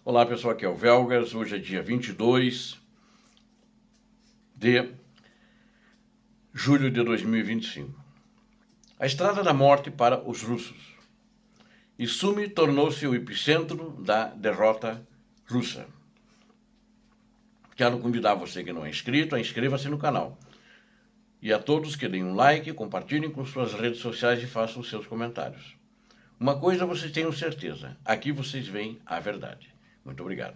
Olá pessoal, aqui é o Velgas, hoje é dia 22 de julho de 2025. A Estrada da Morte para os russos. E Sumi tornou-se o epicentro da derrota russa. Quero convidar você que não é inscrito a inscreva-se no canal. E a todos que deem um like, compartilhem com suas redes sociais e façam seus comentários. Uma coisa vocês tenham certeza, aqui vocês veem a verdade. Muito obrigado.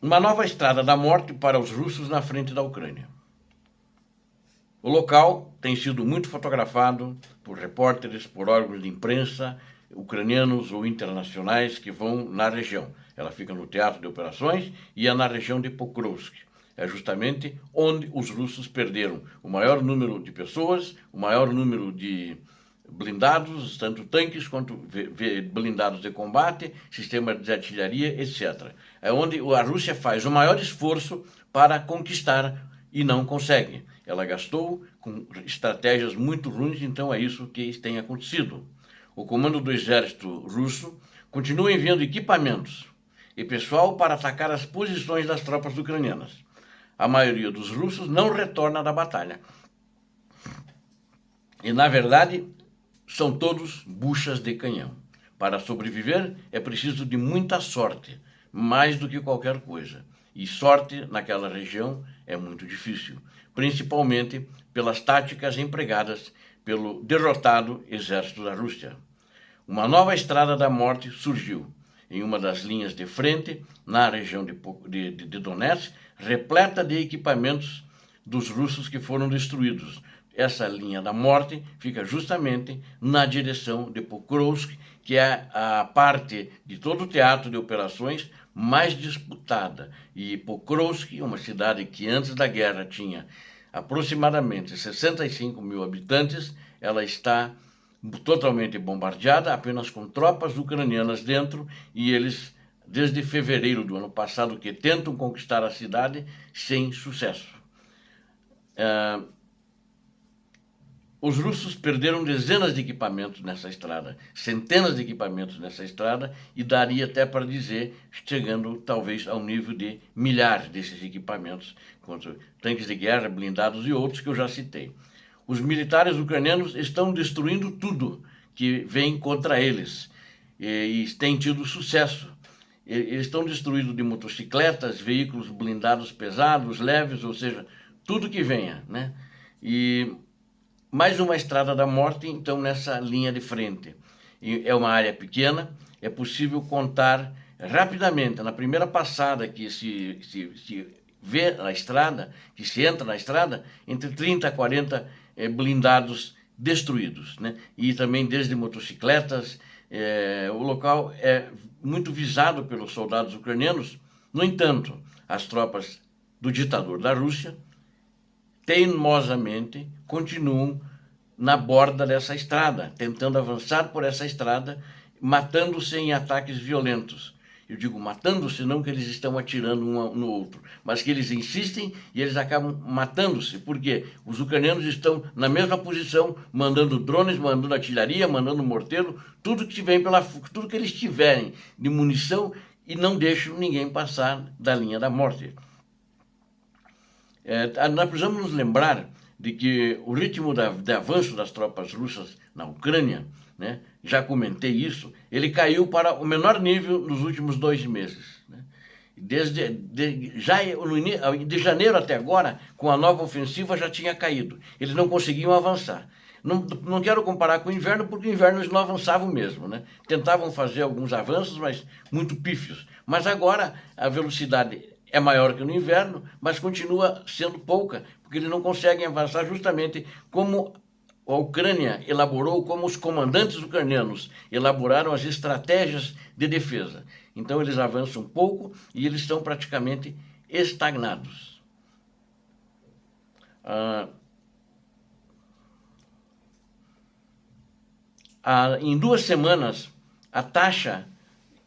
Uma nova estrada da morte para os russos na frente da Ucrânia. O local tem sido muito fotografado por repórteres, por órgãos de imprensa ucranianos ou internacionais que vão na região. Ela fica no teatro de operações e é na região de Pokrovsk. É justamente onde os russos perderam o maior número de pessoas, o maior número de blindados, tanto tanques quanto blindados de combate, sistemas de artilharia, etc. É onde a Rússia faz o maior esforço para conquistar e não consegue. Ela gastou com estratégias muito ruins, então é isso que tem acontecido. O comando do exército russo continua enviando equipamentos e pessoal para atacar as posições das tropas ucranianas. A maioria dos russos não retorna da batalha. E, na verdade, são todos buchas de canhão. Para sobreviver é preciso de muita sorte, mais do que qualquer coisa. E sorte naquela região é muito difícil, principalmente pelas táticas empregadas pelo derrotado exército da Rússia. Uma nova estrada da morte surgiu em uma das linhas de frente, na região de Donetsk, repleta de equipamentos dos russos que foram destruídos. Essa linha da morte fica justamente na direção de Pokrovsk, que é a parte de todo o teatro de operações mais disputada. E Pokrovsk, uma cidade que antes da guerra tinha aproximadamente 65 mil habitantes, ela está totalmente bombardeada, apenas com tropas ucranianas dentro, e eles, desde fevereiro do ano passado, que tentam conquistar a cidade sem sucesso. Os russos perderam dezenas de equipamentos nessa estrada, centenas de equipamentos nessa estrada, e daria até para dizer, chegando talvez ao nível de milhares desses equipamentos, contra tanques de guerra, blindados e outros que eu já citei. Os militares ucranianos estão destruindo tudo que vem contra eles e têm tido sucesso. Eles estão destruindo de motocicletas, veículos blindados pesados, leves, ou seja, tudo que venha, né? E mais uma estrada da morte, então, nessa linha de frente. E é uma área pequena, é possível contar rapidamente, na primeira passada que se vê na estrada, que se entra na estrada, entre 30 a 40 blindados destruídos, né? E também desde motocicletas. O local é muito visado pelos soldados ucranianos. No entanto, as tropas do ditador da Rússia teimosamente continuam na borda dessa estrada, tentando avançar por essa estrada, matando-se em ataques violentos. Eu digo matando-se, não que eles estão atirando um no outro, mas que eles insistem e eles acabam matando-se, porque os ucranianos estão na mesma posição, mandando drones, mandando artilharia, mandando morteiro, tudo que vem tudo que eles tiverem de munição, e não deixam ninguém passar da linha da morte. Nós precisamos nos lembrar de que o ritmo de avanço das tropas russas na Ucrânia, né, já comentei isso, ele caiu para o menor nível nos últimos 2 meses. Né? De janeiro até agora, com a nova ofensiva, já tinha caído. Eles não conseguiam avançar. Não quero comparar com o inverno, porque o inverno eles não avançavam mesmo. Né? Tentavam fazer alguns avanços, mas muito pífios. Mas agora a velocidade é maior que no inverno, mas continua sendo pouca, porque eles não conseguem avançar justamente como a Ucrânia elaborou, como os comandantes ucranianos elaboraram as estratégias de defesa. Então eles avançam pouco e eles estão praticamente estagnados. Em 2 semanas, a taxa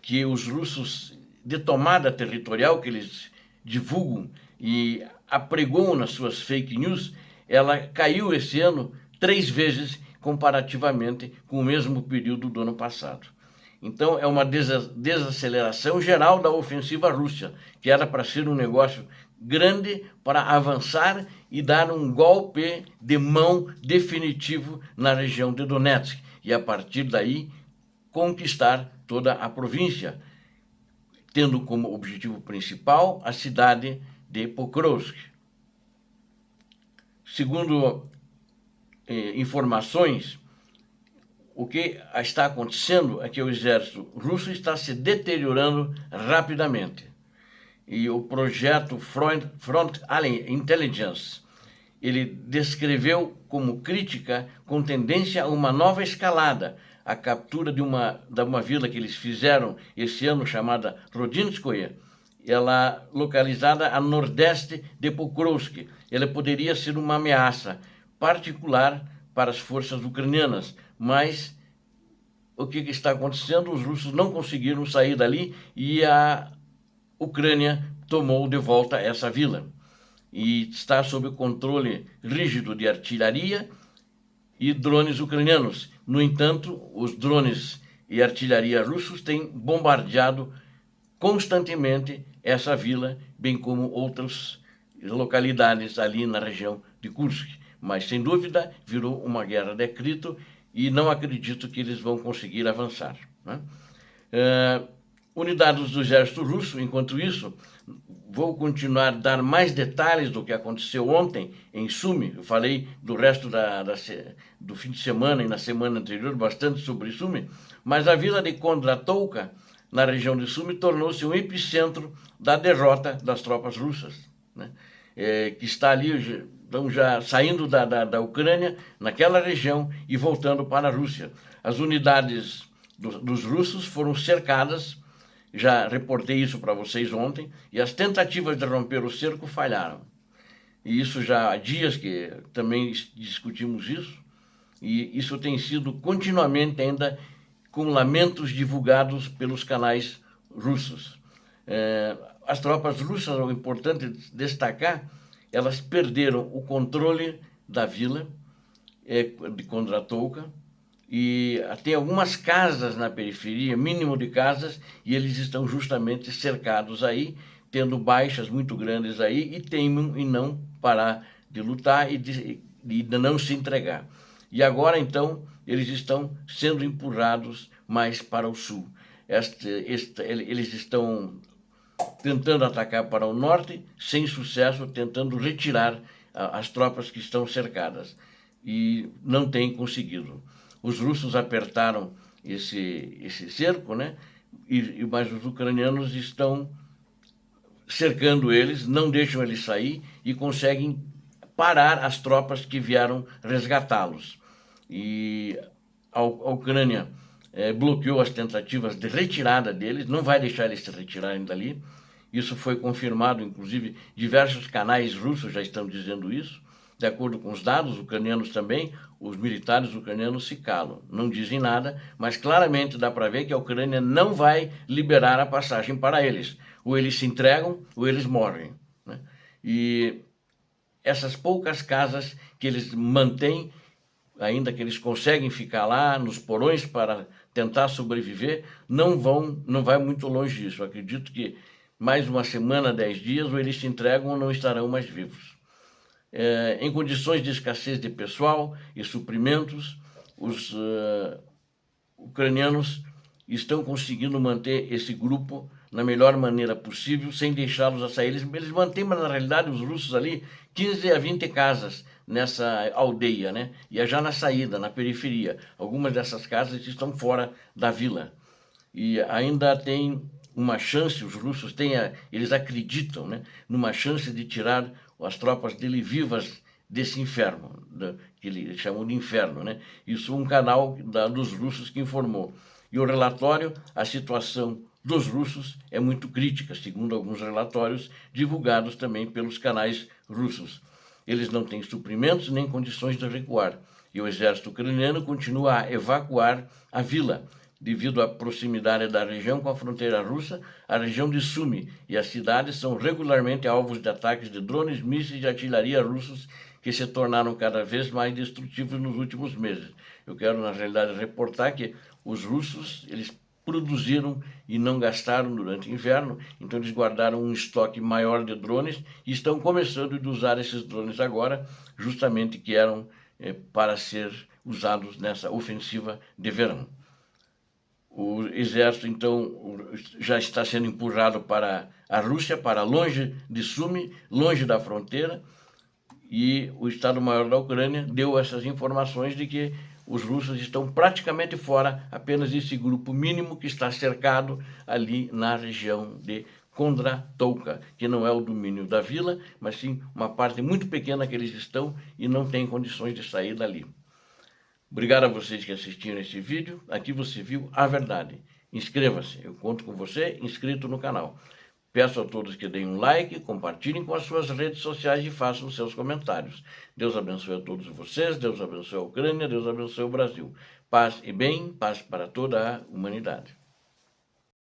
que os russos de tomada territorial que eles divulgam e apregoam nas suas fake news, ela caiu esse ano 3 vezes comparativamente com o mesmo período do ano passado. Então, é uma desaceleração geral da ofensiva russa, que era para ser um negócio grande para avançar e dar um golpe de mão definitivo na região de Donetsk e, a partir daí, conquistar toda a província, tendo como objetivo principal a cidade de Pokrovsk. Segundo informações, o que está acontecendo é que o exército russo está se deteriorando rapidamente. E o projeto Front Allied Intelligence, ele descreveu como crítica com tendência a uma nova escalada, a captura de uma vila que eles fizeram esse ano, chamada Rodinskoye, ela localizada a nordeste de Pokrovsk. Ela poderia ser uma ameaça particular para as forças ucranianas, mas o que está acontecendo? Os russos não conseguiram sair dali e a Ucrânia tomou de volta essa vila e está sob controle rígido de artilharia e drones ucranianos. No entanto, os drones e artilharia russos têm bombardeado constantemente essa vila, bem como outras localidades ali na região de Kursk. Mas, sem dúvida, virou uma guerra de grito e não acredito que eles vão conseguir avançar, né? Unidades do exército russo, enquanto isso, vou continuar a dar mais detalhes do que aconteceu ontem em Sumy. Eu falei do resto do fim de semana e na semana anterior bastante sobre Sumy, mas a vila de Kondratovka, na região de Sumy, tornou-se um epicentro da derrota das tropas russas, né? Que está ali, estão já saindo da Ucrânia, naquela região, e voltando para a Rússia. As unidades dos russos foram cercadas, já reportei isso para vocês ontem, e as tentativas de romper o cerco falharam. E isso já há dias que também discutimos isso, e isso tem sido continuamente ainda com lamentos divulgados pelos canais russos. As tropas russas, é importante destacar, elas perderam o controle da vila de Kondratovka, e tem algumas casas na periferia, mínimo de casas, e eles estão justamente cercados aí, tendo baixas muito grandes aí, e temem em não parar de lutar e de não se entregar. E agora, então, eles estão sendo empurrados mais para o sul. Eles estão tentando atacar para o norte, sem sucesso, tentando retirar as tropas que estão cercadas. E não têm conseguido. Os russos apertaram esse cerco, né? Mas os ucranianos estão cercando eles, não deixam eles sair e conseguem parar as tropas que vieram resgatá-los. E a Ucrânia bloqueou as tentativas de retirada deles, não vai deixar eles se retirarem dali. Isso foi confirmado, inclusive, diversos canais russos já estão dizendo isso. De acordo com os dados ucranianos também, os militares ucranianos se calam, não dizem nada, mas claramente dá para ver que a Ucrânia não vai liberar a passagem para eles. Ou eles se entregam, ou eles morrem, né? E essas poucas casas que eles mantêm, ainda que eles conseguem ficar lá nos porões para tentar sobreviver, não vai muito longe disso. Eu acredito que mais uma semana, 10 dias, ou eles se entregam ou não estarão mais vivos. Em condições de escassez de pessoal e suprimentos, os ucranianos estão conseguindo manter esse grupo na melhor maneira possível, sem deixá-los a sair. Eles mantêm, mas na realidade os russos ali, 15 a 20 casas nessa aldeia, né? E é já na saída, na periferia. Algumas dessas casas estão fora da vila. E ainda tem uma chance, os russos eles acreditam, né, numa chance de tirar as tropas dele vivas desse inferno, que eles chamam de inferno, né? Isso um canal dos russos que informou. E o relatório, a situação dos russos é muito crítica, segundo alguns relatórios divulgados também pelos canais russos. Eles não têm suprimentos nem condições de recuar. E o exército ucraniano continua a evacuar a vila. Devido à proximidade da região com a fronteira russa, a região de Sumy e as cidades são regularmente alvos de ataques de drones, mísseis e artilharia russos que se tornaram cada vez mais destrutivos nos últimos meses. Eu quero, na realidade, reportar que os russos, eles produziram e não gastaram durante o inverno, então eles guardaram um estoque maior de drones e estão começando a usar esses drones agora, justamente que eram para ser usados nessa ofensiva de verão. O exército, então, já está sendo empurrado para a Rússia, para longe de Sumi, longe da fronteira, e o Estado-Maior da Ucrânia deu essas informações de que os russos estão praticamente fora, apenas esse grupo mínimo que está cercado ali na região de Kondratovka, que não é o domínio da vila, mas sim uma parte muito pequena que eles estão e não têm condições de sair dali. Obrigado a vocês que assistiram esse vídeo. Aqui você viu a verdade. Inscreva-se, eu conto com você inscrito no canal. Peço a todos que deem um like, compartilhem com as suas redes sociais e façam seus comentários. Deus abençoe a todos vocês, Deus abençoe a Ucrânia, Deus abençoe o Brasil. Paz e bem, paz para toda a humanidade.